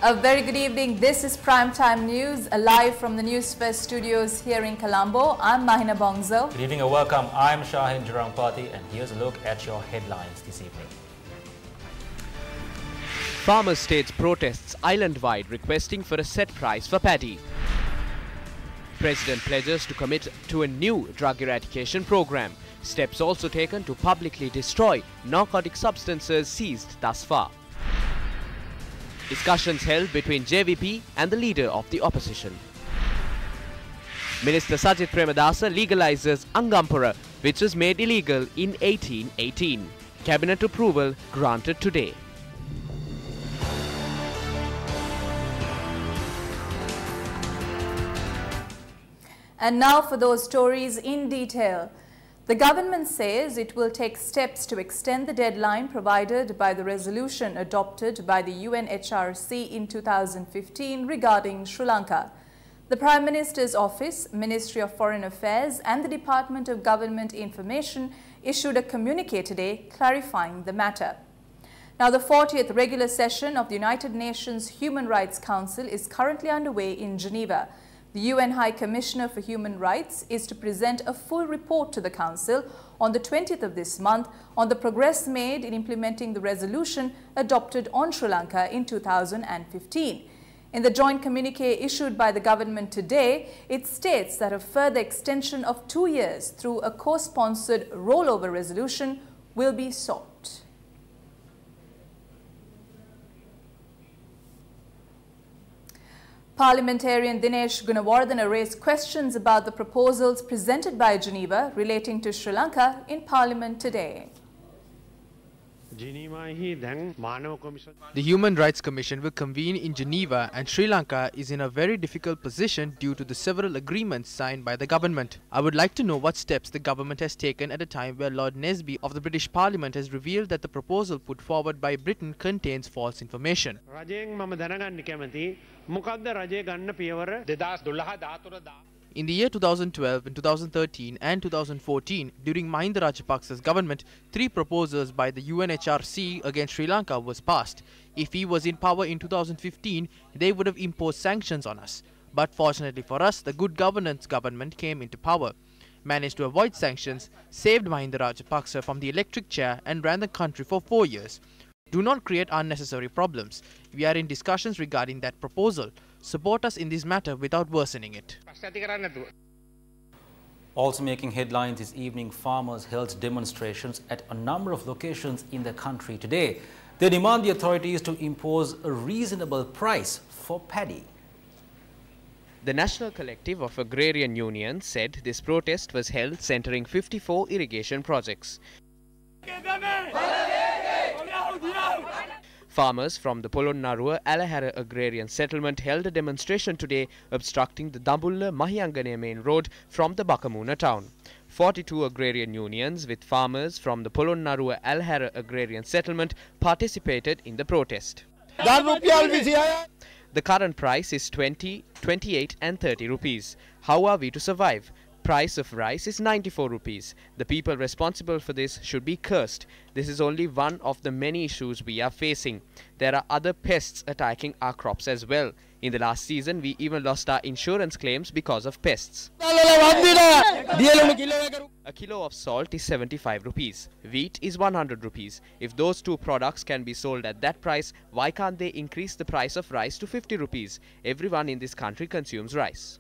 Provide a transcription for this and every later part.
A very good evening. This is Primetime News, live from the Newsfirst studios here in Colombo. I'm Mahina Bongzo. Good evening and welcome. I'm Shahin Jurangpati and here's a look at your headlines this evening. Farmers stage protests island-wide requesting for a set price for paddy. President pledges to commit to a new drug eradication program. Steps also taken to publicly destroy narcotic substances seized thus far. Discussions held between JVP and the leader of the opposition. Minister Sajith Premadasa legalizes Angampura, which was made illegal in 1818. Cabinet approval granted today. And now for those stories in detail. The government says it will take steps to extend the deadline provided by the resolution adopted by the UNHRC in 2015 regarding Sri Lanka. The Prime Minister's Office, Ministry of Foreign Affairs and the Department of Government Information issued a communique today clarifying the matter. Now, the 40th regular session of the United Nations Human Rights Council is currently underway in Geneva. The UN High Commissioner for Human Rights is to present a full report to the Council on the 20th of this month on the progress made in implementing the resolution adopted on Sri Lanka in 2015. In the joint communique issued by the government today, it states that a further extension of 2 years through a co-sponsored rollover resolution will be sought. Parliamentarian Dinesh Gunawardena raised questions about the proposals presented by Geneva relating to Sri Lanka in Parliament today. The Human Rights Commission will convene in Geneva and Sri Lanka is in a very difficult position due to the several agreements signed by the government. I would like to know what steps the government has taken at a time where Lord Nesby of the British Parliament has revealed that the proposal put forward by Britain contains false information. In the year 2012, in 2013 and 2014, during Mahinda Rajapaksa's government, 3 proposals by the UNHRC against Sri Lanka was passed. If he was in power in 2015, they would have imposed sanctions on us. But fortunately for us, the Good Governance government came into power, managed to avoid sanctions, saved Mahinda Rajapaksa from the electric chair and ran the country for 4 years. Do not create unnecessary problems. We are in discussions regarding that proposal. Support us in this matter without worsening it. Also making headlines this evening, farmers held demonstrations at a number of locations in the country today. They demand the authorities to impose a reasonable price for paddy. The National Collective of Agrarian Unions said this protest was held centering 54 irrigation projects. Farmers from the Polonnarua Alahara Agrarian Settlement held a demonstration today obstructing the Dambulla Mahiyangane main road from the Bakamuna town. 42 agrarian unions with farmers from the Polonnarua Alahara Agrarian Settlement participated in the protest. The current price is 20, 28 and 30 rupees. How are we to survive? Price of rice is 94 rupees. The people responsible for this should be cursed. This is only one of the many issues we are facing. There are other pests attacking our crops as well. In the last season, we even lost our insurance claims because of pests. A kilo of salt is 75 rupees. Wheat is 100 rupees. If those 2 products can be sold at that price, why can't they increase the price of rice to 50 rupees? Everyone in this country consumes rice.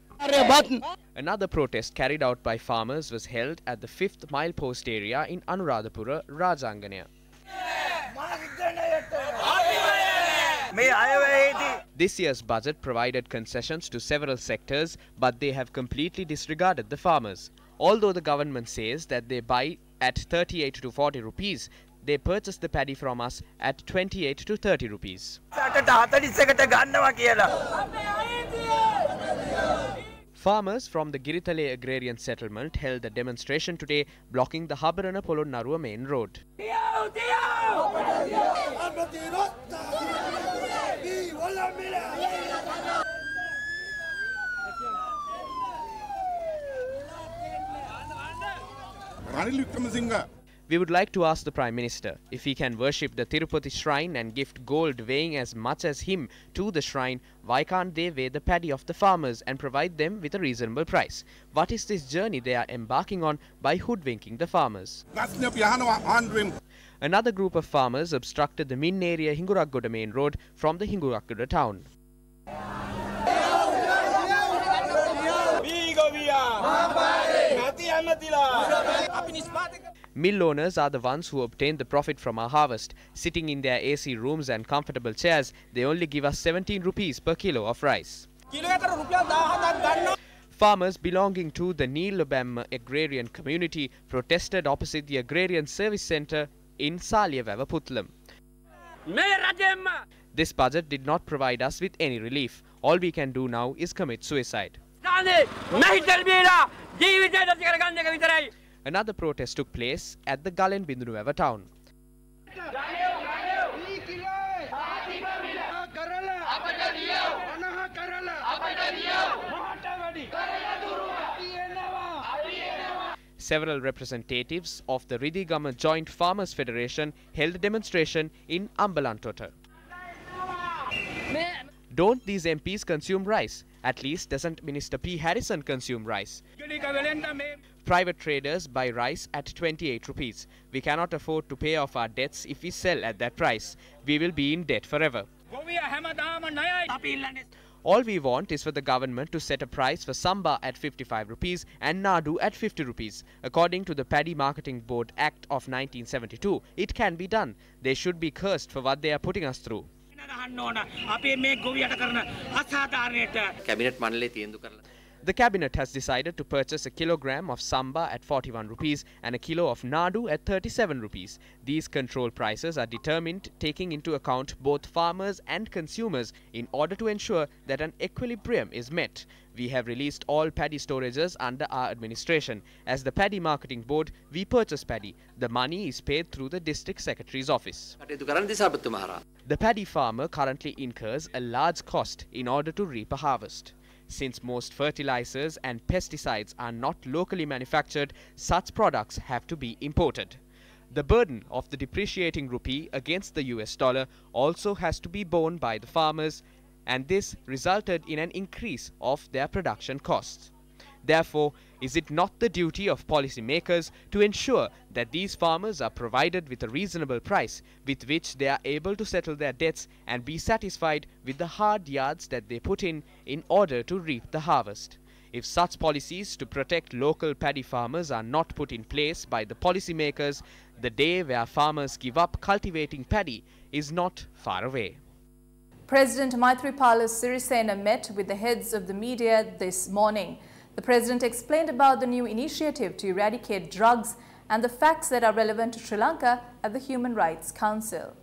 Another protest carried out by farmers was held at the 5th milepost area in Anuradhapura, Rajanganaya. This year's budget provided concessions to several sectors, but they have completely disregarded the farmers. Although the government says that they buy at 38 to 40 rupees, they purchase the paddy from us at 28 to 30 rupees. Farmers from the Giritale Agrarian Settlement held a demonstration today blocking the Habarana Polonnarua main road. We would like to ask the Prime Minister if he can worship the Tirupati shrine and gift gold weighing as much as him to the shrine, why can't they weigh the paddy of the farmers and provide them with a reasonable price? What is this journey they are embarking on by hoodwinking the farmers? Another group of farmers obstructed the Min area Hinguraggoda main road from the Hinguraggoda town. Mill owners are the ones who obtain the profit from our harvest. Sitting in their AC rooms and comfortable chairs, they only give us 17 rupees per kilo of rice. Farmers belonging to the Neelabam agrarian community protested opposite the Agrarian Service Centre in Saliyavawa Puttalam. This budget did not provide us with any relief. All we can do now is commit suicide. Another protest took place at the Galen Bindunuwava town. Several representatives of the Ridigama Joint Farmers Federation held a demonstration in Ambalantota. Don't these MPs consume rice? At least doesn't Minister P. Harrison consume rice? Private traders buy rice at 28 rupees. We cannot afford to pay off our debts if we sell at that price. We will be in debt forever. All we want is for the government to set a price for Samba at 55 rupees and Nadu at 50 rupees. According to the Paddy Marketing Board Act of 1972, it can be done. They should be cursed for what they are putting us through. The cabinet has decided to purchase a kilogram of Samba at 41 rupees and a kilo of Nadu at 37 rupees. These control prices are determined taking into account both farmers and consumers in order to ensure that an equilibrium is met. We have released all paddy storages under our administration. As the Paddy Marketing Board, we purchase paddy. The money is paid through the District Secretary's office. The paddy farmer currently incurs a large cost in order to reap a harvest. Since most fertilizers and pesticides are not locally manufactured, such products have to be imported. The burden of the depreciating rupee against the US dollar also has to be borne by the farmers, and this resulted in an increase of their production costs. Therefore, is it not the duty of policymakers to ensure that these farmers are provided with a reasonable price with which they are able to settle their debts and be satisfied with the hard yards that they put in order to reap the harvest? If such policies to protect local paddy farmers are not put in place by the policymakers, the day where farmers give up cultivating paddy is not far away. President Maithripala Sirisena met with the heads of the media this morning. The President explained about the new initiative to eradicate drugs and the facts that are relevant to Sri Lanka at the Human Rights Council.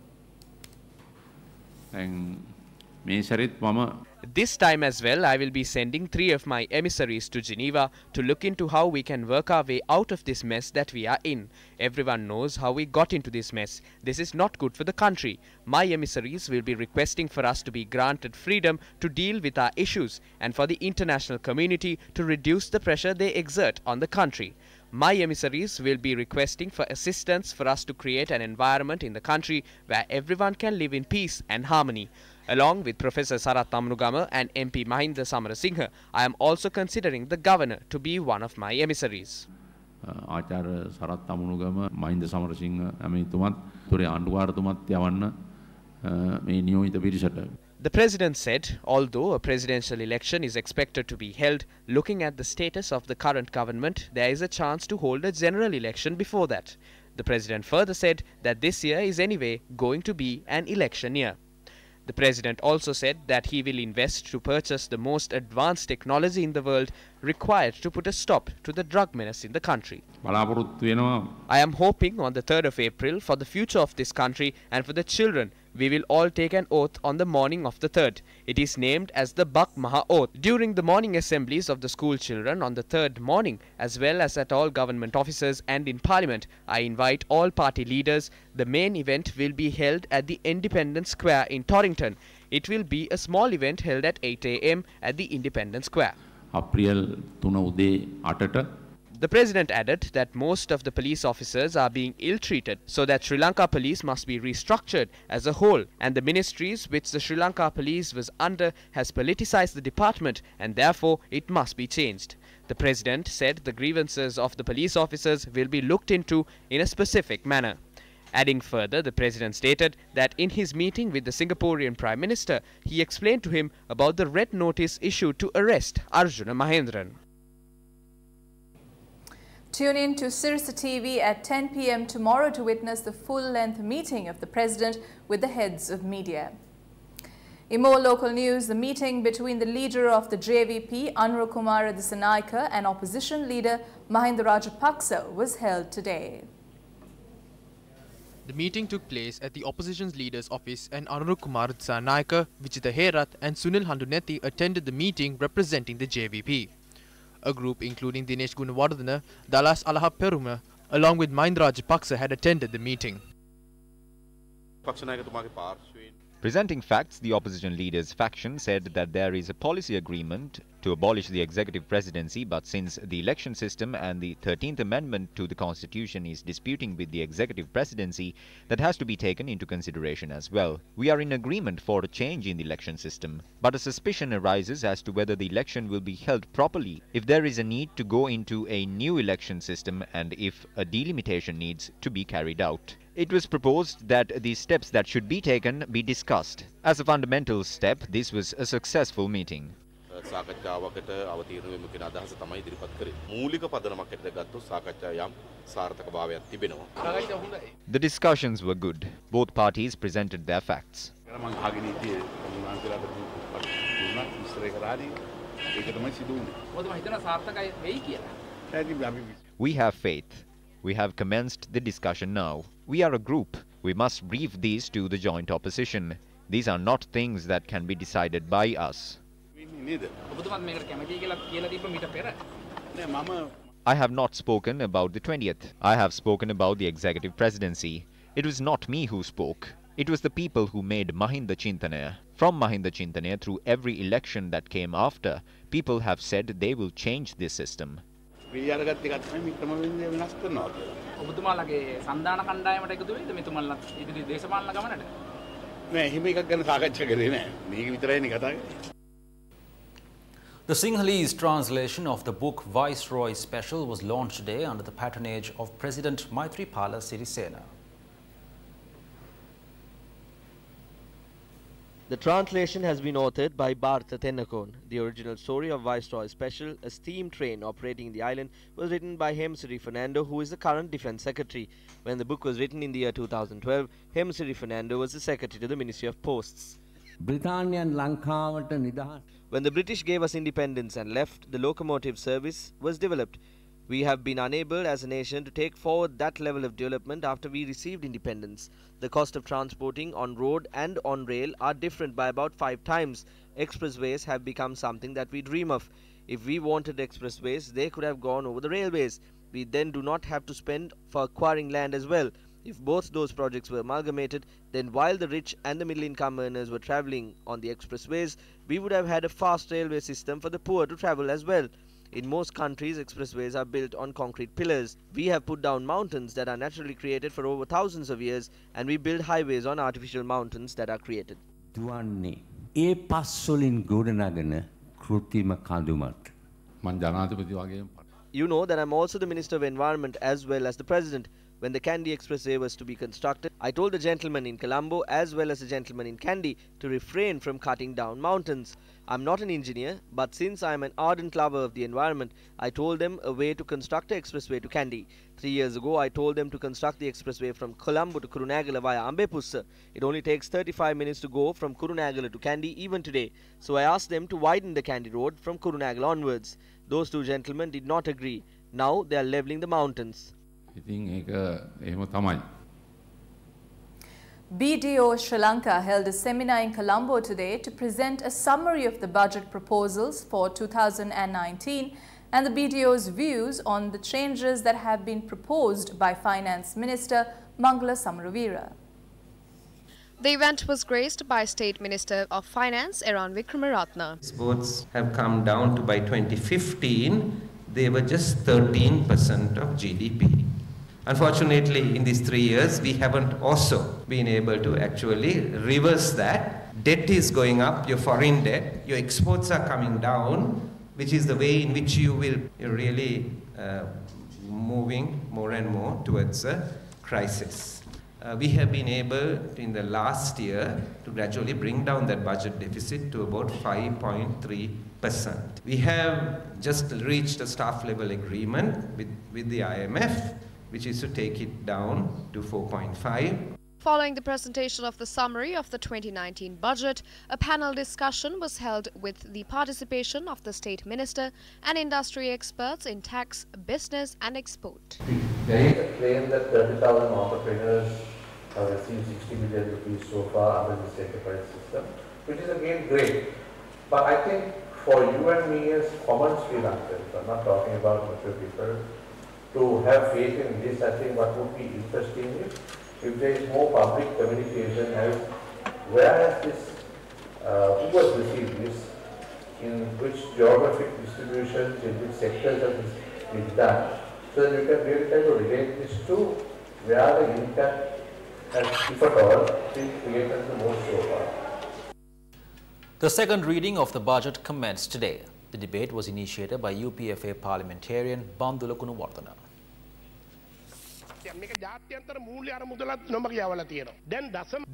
This time as well, I will be sending 3 of my emissaries to Geneva to look into how we can work our way out of this mess that we are in. Everyone knows how we got into this mess. This is not good for the country. My emissaries will be requesting for us to be granted freedom to deal with our issues and for the international community to reduce the pressure they exert on the country. My emissaries will be requesting for assistance for us to create an environment in the country where everyone can live in peace and harmony. Along with Professor Sarath Amnugama and MP Mahinda Samarasinghe, I am also considering the governor to be one of my emissaries. ආචාර්ය සරත් අමුණුගම මහින්ද සමරසිංහ ඇමතිතුමත් තුරේ ආණ්ඩුකාරතුමත් යවන්න මේ නියෝජිත පිරිසට. The President said, although a presidential election is expected to be held, looking at the status of the current government, there is a chance to hold a general election before that. The President further said that this year is anyway going to be an election year. The President also said that he will invest to purchase the most advanced technology in the world required to put a stop to the drug menace in the country. I am hoping on the 3rd of April for the future of this country and for the children. We will all take an oath on the morning of the 3rd. It is named as the Bak Maha Oath. During the morning assemblies of the school children on the 3rd morning, as well as at all government offices and in Parliament, I invite all party leaders. The main event will be held at the Independence Square in Torrington. It will be a small event held at 8 AM at the Independence Square. April 3 උදේ 8ට The president added that most of the police officers are being ill-treated, so that Sri Lanka police must be restructured as a whole, and the ministries which the Sri Lanka police was under has politicized the department and therefore it must be changed. The president said the grievances of the police officers will be looked into in a specific manner. Adding further, the president stated that in his meeting with the Singaporean Prime Minister, he explained to him about the red notice issued to arrest Arjuna Mahendran. Tune in to Sirsa TV at 10 p.m. tomorrow to witness the full-length meeting of the President with the heads of media. In more local news, the meeting between the leader of the JVP, Anurukumara Dissanayake, and opposition leader Mahinda Rajapaksa was held today. The meeting took place at the opposition's leader's office and Anurukumara Dissanayake, Vijitha Herath and Sunil Handunethi attended the meeting representing the JVP. A group including Dinesh Gunawardena, Dallas Alaha Peruma, along with Mahinda Rajapaksa had attended the meeting. Presenting facts, the opposition leader's faction said that there is a policy agreement to abolish the executive presidency, but since the election system and the 13th Amendment to the Constitution is disputing with the executive presidency, that has to be taken into consideration as well. We are in agreement for a change in the election system, but a suspicion arises as to whether the election will be held properly, if there is a need to go into a new election system and if a delimitation needs to be carried out. It was proposed that the steps that should be taken be discussed. As a fundamental step, this was a successful meeting. The discussions were good. Both parties presented their facts. We have faith. We have commenced the discussion now. We are a group. We must brief these to the joint opposition. These are not things that can be decided by us. I have not spoken about the 20th. I have spoken about the executive presidency. It was not me who spoke. It was the people who made Mahinda Chintanaya. From Mahinda Chintanaya through every election that came after, people have said they will change this system. The Sinhalese translation of the book Viceroy Special was launched today under the patronage of President Maithripala Sirisena. The translation has been authored by Bharata Tennakon. The original story of Viceroy Special, a steam train operating the island, was written by Hemsiri Fernando, who is the current Defence Secretary. When the book was written in the year 2012, Hemsiri Fernando was the Secretary to the Ministry of Posts. When the British gave us independence and left, the locomotive service was developed. We have been unable as a nation to take forward that level of development after we received independence. The cost of transporting on road and on rail are different by about 5 times. Expressways have become something that we dream of. If we wanted expressways, they could have gone over the railways. We then do not have to spend for acquiring land as well. If both those projects were amalgamated, then while the rich and the middle income earners were travelling on the expressways, we would have had a fast railway system for the poor to travel as well. In most countries, expressways are built on concrete pillars. We have put down mountains that are naturally created for over thousands of years, and we build highways on artificial mountains that are created. You know that I'm also the Minister of Environment as well as the President. When the Kandy Expressway was to be constructed, I told the gentleman in Colombo as well as the gentleman in Kandy to refrain from cutting down mountains. I'm not an engineer, but since I'm an ardent lover of the environment, I told them a way to construct an expressway to Kandy. 3 years ago, I told them to construct the expressway from Colombo to Kurunegala via Ambepussa. It only takes 35 minutes to go from Kurunegala to Kandy even today. So I asked them to widen the Kandy road from Kurunegala onwards. Those two gentlemen did not agree. Now they are levelling the mountains. BDO Sri Lanka held a seminar in Colombo today to present a summary of the budget proposals for 2019 and the BDO's views on the changes that have been proposed by Finance Minister Mangala Samaravira. The event was graced by State Minister of Finance Eran Wickramaratne. Exports have come down to by 2015 they were just 13% of GDP. Unfortunately, in these 3 years, we haven't also been able to actually reverse that. Debt is going up, your foreign debt, your exports are coming down, which is the way in which you will really moving more and more towards a crisis. We have been able, in the last year, to gradually bring down that budget deficit to about 5.3%. We have just reached a staff level agreement with the IMF, which is to take it down to 4.5. Following the presentation of the summary of the 2019 budget, a panel discussion was held with the participation of the State Minister and industry experts in tax, business and export. There is a claim that 30,000 entrepreneurs have received 60 million rupees so far under this enterprise system, which is again great. But I think for you and me as common Sri Lankans, I'm not talking about mature people, to have faith in this, I think what would be interesting if there is more public communication as where has this, who has received this, in which geographic distributions, in which sectors has this been done, so that you can really try to relate this to where the impact has, if at all, been created the most so far. The second reading of the budget commenced today. The debate was initiated by UPFA parliamentarian Bandula Kunuvardhana.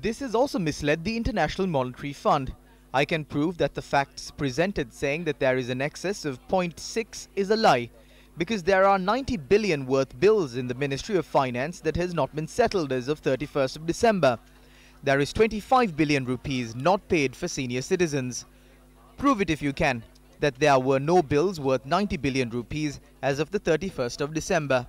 This has also misled the International Monetary Fund. I can prove that the facts presented saying that there is an excess of 0.6 is a lie, because there are 90 billion worth bills in the Ministry of Finance that has not been settled as of 31st of December. There is 25 billion rupees not paid for senior citizens. Prove it if you can, that there were no bills worth 90 billion rupees as of the 31st of December.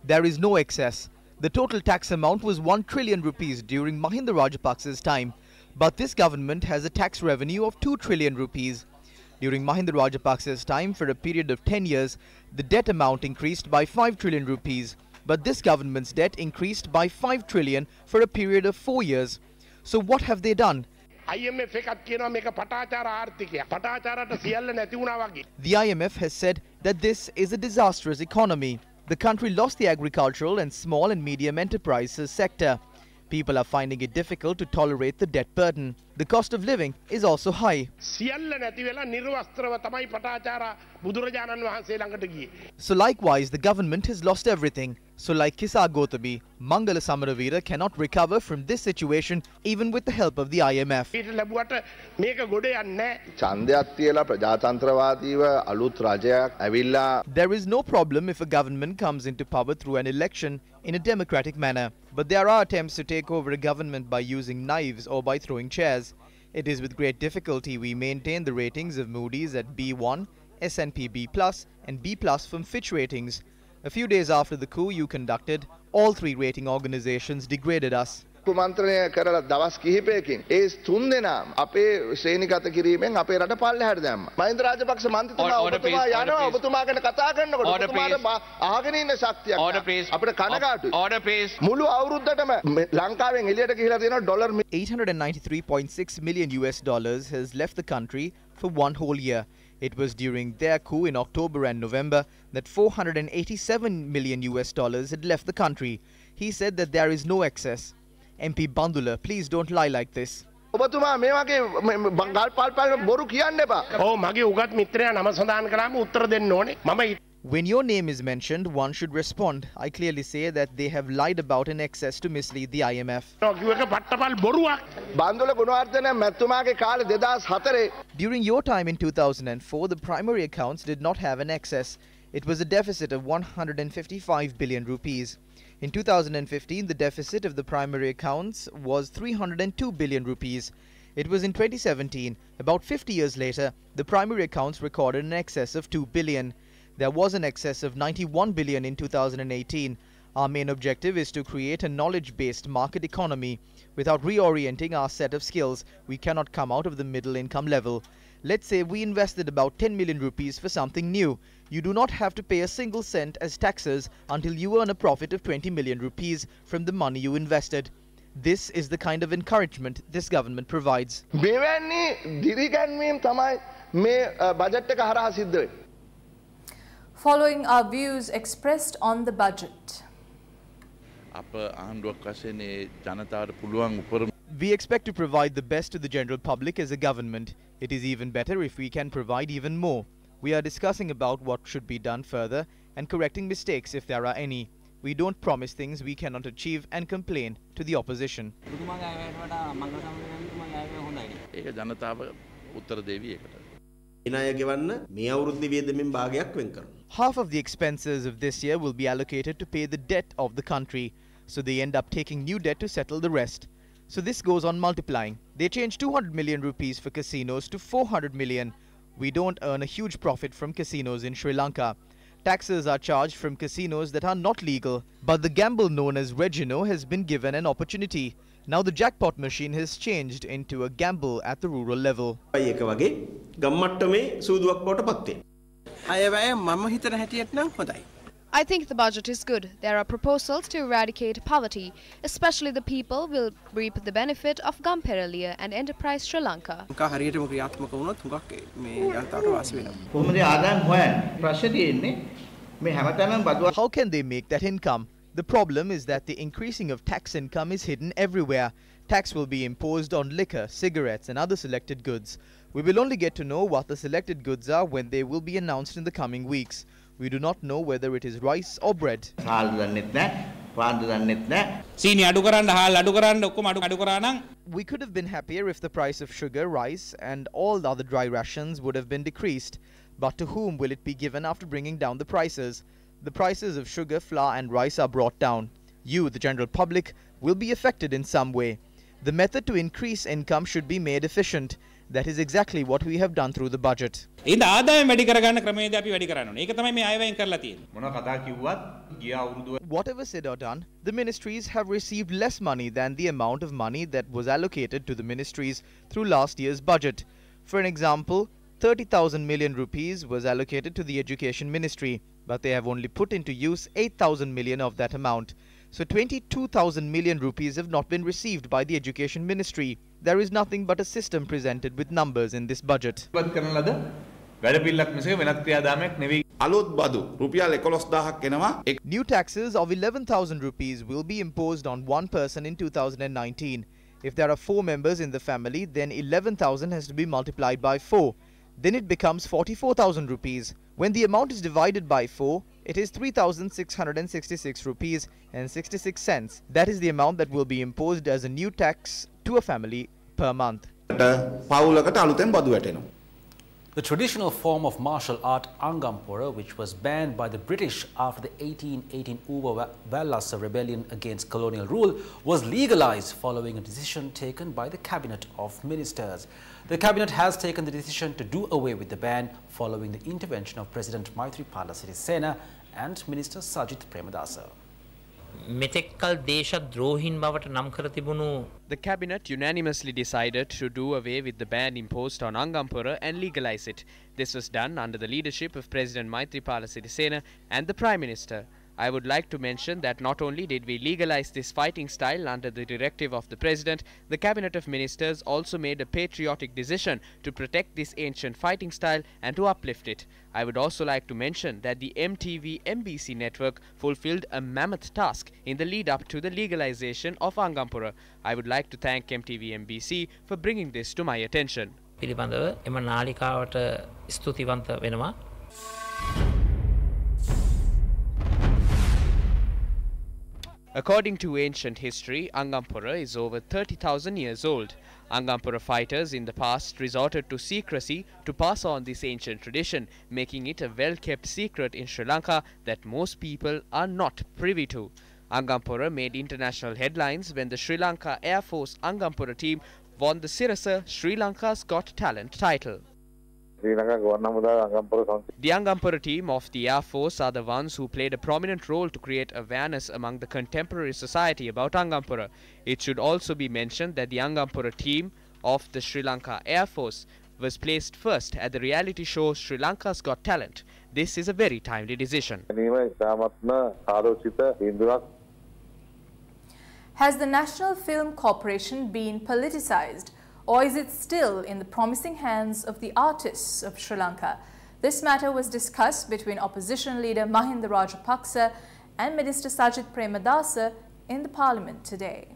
There is no excess. The total tax amount was 1 trillion rupees during Mahinda Rajapaksa's time, but this government has a tax revenue of 2 trillion rupees. During Mahinda Rajapaksa's time, for a period of 10 years, the debt amount increased by 5 trillion rupees, but this government's debt increased by 5 trillion for a period of 4 years. So what have they done? The IMF has said that this is a disastrous economy. The country lost the agricultural and small and medium enterprises sector. People are finding it difficult to tolerate the debt burden. The cost of living is also high. So likewise, the government has lost everything. So like Kisa Gotabi, Mangala Samaravira cannot recover from this situation even with the help of the IMF. There is no problem if a government comes into power through an election in a democratic manner. But there are attempts to take over a government by using knives or by throwing chairs. It is with great difficulty we maintain the ratings of Moody's at B1, S&P B+, and B+ from Fitch Ratings. A few days after the coup you conducted, all three rating organizations degraded us. කුමන්ත්‍රණය කරලා දවස් කිහිපයකින් ඒ තුන්දෙනා අපේ ශ්‍රේණිගත කිරීමෙන් අපේ රට පල්ලෙහාට දැම්මා. මහින්ද රාජපක්ෂ මන්ත්‍රීතුමා ඔබතුමා යනවා ඔබතුමා ගැන කතා කරනකොට ඔබතුමාට අහගෙන ඉන්න ශක්තියක් අපිට කනගාටුයි. මුළු අවුරුද්දටම ලංකාවෙන් එළියට ගිහිලා තියෙනවා dollar $893.6 million has left the country for one whole year. It was during their coup in October and November that $487 million had left the country. He said that there is no excess. MP Bandula, please don't lie like this. When your name is mentioned, one should respond. I clearly say that they have lied about an excess to mislead the IMF. During your time in 2004, the primary accounts did not have an excess. It was a deficit of 155 billion rupees. In 2015, the deficit of the primary accounts was 302 billion rupees. It was in 2017, about 50 years later, the primary accounts recorded an excess of 2 billion. There was an excess of 91 billion in 2018. Our main objective is to create a knowledge-based market economy. Without reorienting our set of skills, we cannot come out of the middle income level. Let's say we invested about 10 million rupees for something new. You do not have to pay a single cent as taxes until you earn a profit of 20 million rupees from the money you invested. This is the kind of encouragement this government provides. following our views expressed on the budget. We expect to provide the best to the general public as a government. It is even better if we can provide even more. We are discussing about what should be done further and correcting mistakes if there are any. We don't promise things we cannot achieve and complain to the opposition. Half of the expenses of this year will be allocated to pay the debt of the country, so they end up taking new debt to settle the rest. So this goes on multiplying. They change 200 million rupees for casinos to 400 million. We don't earn a huge profit from casinos in Sri Lanka. Taxes are charged from casinos that are not legal, but the gamble known as Regino has been given an opportunity. Now the jackpot machine has changed into a gamble at the rural level. I think the budget is good. There are proposals to eradicate poverty. Especially the people will reap the benefit of Gamperaliya and Enterprise Sri Lanka. How can they make that income? The problem is that the increasing of tax income is hidden everywhere. Tax will be imposed on liquor, cigarettes and other selected goods. We will only get to know what the selected goods are when they will be announced in the coming weeks. We do not know whether it is rice or bread. We could have been happier if the price of sugar, rice and all the other dry rations would have been decreased. But to whom will it be given after bringing down the prices? The prices of sugar, flour and rice are brought down. You, the general public, will be affected in some way. The method to increase income should be made efficient. That is exactly what we have done through the budget. Whatever said or done, the ministries have received less money than the amount of money that was allocated to the ministries through last year's budget. For an example, 30,000 million rupees was allocated to the Education Ministry, but they have only put into use 8,000 million of that amount. So 22,000 million rupees have not been received by the Education Ministry. There is nothing but a system presented with numbers in this budget. New taxes of 11,000 rupees will be imposed on one person in 2019. If there are 4 members in the family, then 11,000 has to be multiplied by 4. Then it becomes 44,000 rupees. When the amount is divided by 4, it is 3,666 rupees and 66 cents. That is the amount that will be imposed as a new tax to a family per month. The traditional form of martial art Angampura, which was banned by the British after the 1818 Uva Vallasa rebellion against colonial rule, was legalized following a decision taken by the Cabinet of Ministers. The Cabinet has taken the decision to do away with the ban following the intervention of President Maithripala Sirisena and Minister Sajith Premadasa. The cabinet unanimously decided to do away with the ban imposed on Angampura and legalize it. This was done under the leadership of President Maithripala Sirisena and the Prime Minister. I would like to mention that not only did we legalize this fighting style under the directive of the President, the Cabinet of Ministers also made a patriotic decision to protect this ancient fighting style and to uplift it. I would also like to mention that the MTV-MBC network fulfilled a mammoth task in the lead-up to the legalization of Angampura. I would like to thank MTV-MBC for bringing this to my attention. According to ancient history, Angampura is over 30,000 years old. Angampura fighters in the past resorted to secrecy to pass on this ancient tradition, making it a well-kept secret in Sri Lanka that most people are not privy to. Angampura made international headlines when the Sri Lanka Air Force Angampura team won the Sirasa Sri Lanka's Got Talent title. The Angampura team of the Air Force are the ones who played a prominent role to create awareness among the contemporary society about Angampura. It should also be mentioned that the Angampura team of the Sri Lanka Air Force was placed first at the reality show Sri Lanka's Got Talent. This is a very timely decision. Has the National Film Corporation been politicized, or is it still in the promising hands of the artists of Sri Lanka? This matter was discussed between opposition leader Mahinda Rajapaksa and Minister Sajith Premadasa in the parliament today.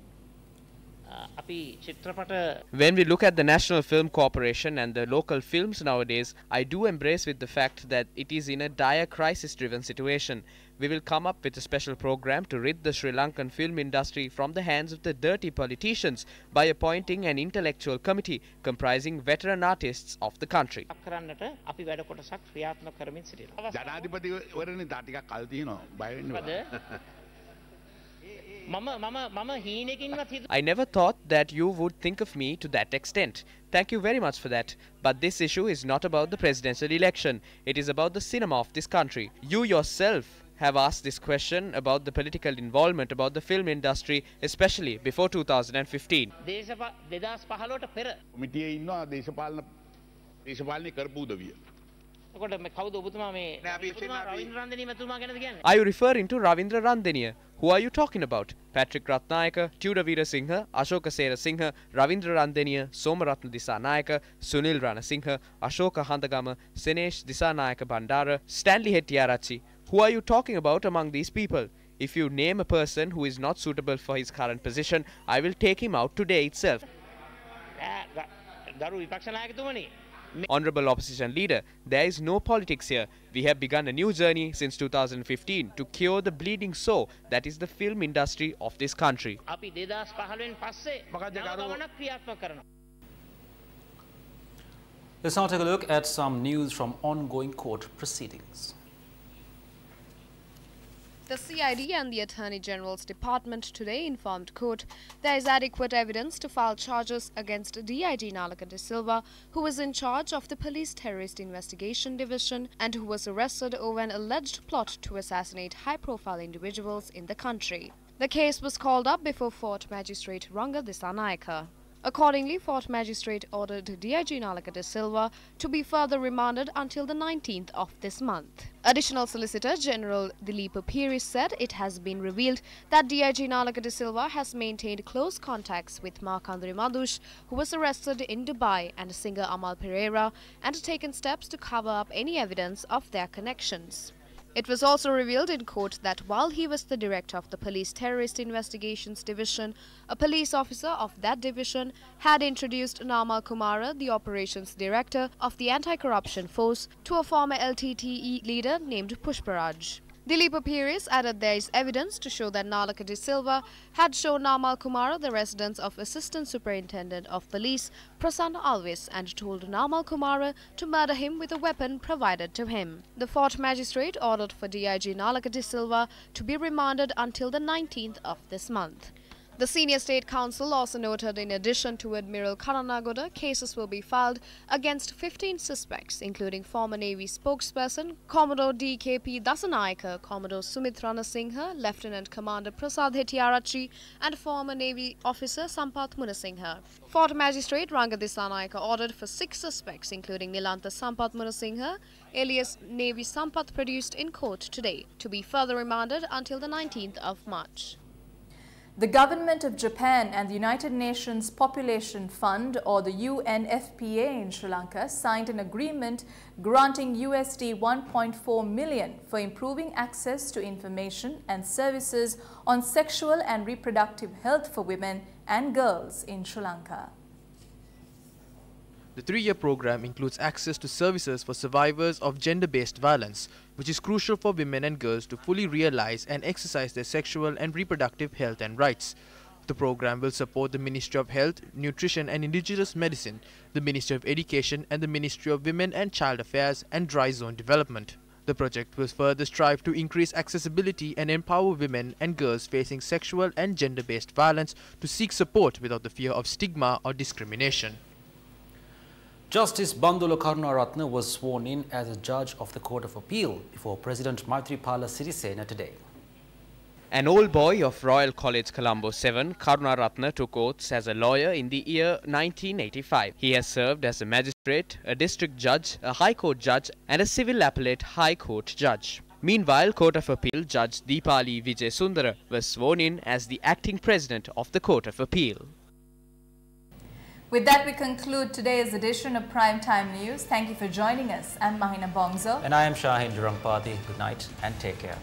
When we look at the National Film Corporation and the local films nowadays, I do embrace with the fact that it is in a dire crisis-driven situation. We will come up with a special program to rid the Sri Lankan film industry from the hands of the dirty politicians by appointing an intellectual committee comprising veteran artists of the country. I never thought that you would think of me to that extent. Thank you very much for that. But this issue is not about the presidential election. It is about the cinema of this country. You yourself have asked this question about the political involvement about the film industry, especially before 2015. Are you referring to Ravindra Randeniya? Who are you talking about? Patrick Ratnayaka, Tudor Veerasinghe, Ashoka Serasinghe, Ravindra Randeniya, Somaratna Disanayaka, Sunil Ranasinghe, Ashoka Handagama, Senesh Disanayaka Bandara, Stanley Hettiarachchi. Who are you talking about among these people? If you name a person who is not suitable for his current position, I will take him out today itself. Honorable Opposition Leader, there is no politics here. We have begun a new journey since 2015 to cure the bleeding sore that is the film industry of this country. Let's now take a look at some news from ongoing court proceedings. The CID and the Attorney General's Department today informed court there is adequate evidence to file charges against DIG Nalaka De Silva, who was in charge of the Police Terrorist Investigation Division and who was arrested over an alleged plot to assassinate high-profile individuals in the country. The case was called up before Fort Magistrate Ranga Disanayaka. Accordingly, Fort Magistrate ordered DIG Nalaka De Silva to be further remanded until the 19th of this month. Additional Solicitor General Dileep Piri said it has been revealed that DIG Nalaka De Silva has maintained close contacts with Markandri Madush, who was arrested in Dubai, and singer Amal Pereira, and taken steps to cover up any evidence of their connections. It was also revealed in court that while he was the director of the Police Terrorist Investigations Division, a police officer of that division had introduced Namal Kumara, the operations director of the anti-corruption force, to a former LTTE leader named Pushparaj. Dileep Piri added there is evidence to show that Nalaka De Silva had shown Namal Kumara the residence of Assistant Superintendent of Police Prasanna Alvis and told Namal Kumara to murder him with a weapon provided to him. The Fort Magistrate ordered for DIG Nalaka De Silva to be remanded until the 19th of this month. The Senior State Council also noted in addition to Admiral Karanagoda, cases will be filed against 15 suspects, including former Navy spokesperson Commodore DKP Dasanayaka, Commodore Sumit Ranasinghe, Lieutenant Commander Prasad Hettiarachchi, and former Navy officer Sampath Munasinghe. Fort Magistrate Ranga Disanayaka ordered for 6 suspects, including Nilantha Sampath Munasinghe, alias Navy Sampath, produced in court today, to be further remanded until the 19th of March. The government of Japan and the United Nations Population Fund, or the UNFPA in Sri Lanka, signed an agreement granting USD 1.4 million for improving access to information and services on sexual and reproductive health for women and girls in Sri Lanka. The 3-year program includes access to services for survivors of gender-based violence, which is crucial for women and girls to fully realize and exercise their sexual and reproductive health and rights. The program will support the Ministry of Health, Nutrition and Indigenous Medicine, the Ministry of Education and the Ministry of Women and Child Affairs and Dry Zone Development. The project will further strive to increase accessibility and empower women and girls facing sexual and gender-based violence to seek support without the fear of stigma or discrimination. Justice Bandula Karunaratne was sworn in as a judge of the Court of Appeal before President Maithripala Sirisena today. An old boy of Royal College Colombo 7, Karunaratne took oaths as a lawyer in the year 1985. He has served as a magistrate, a district judge, a High Court judge and a civil appellate High Court judge. Meanwhile, Court of Appeal Judge Deepali Vijay Sundara was sworn in as the acting president of the Court of Appeal. With that, we conclude today's edition of Primetime News. Thank you for joining us. I'm Mahina Bongzo. And I am Shahin Durangpati. Good night and take care.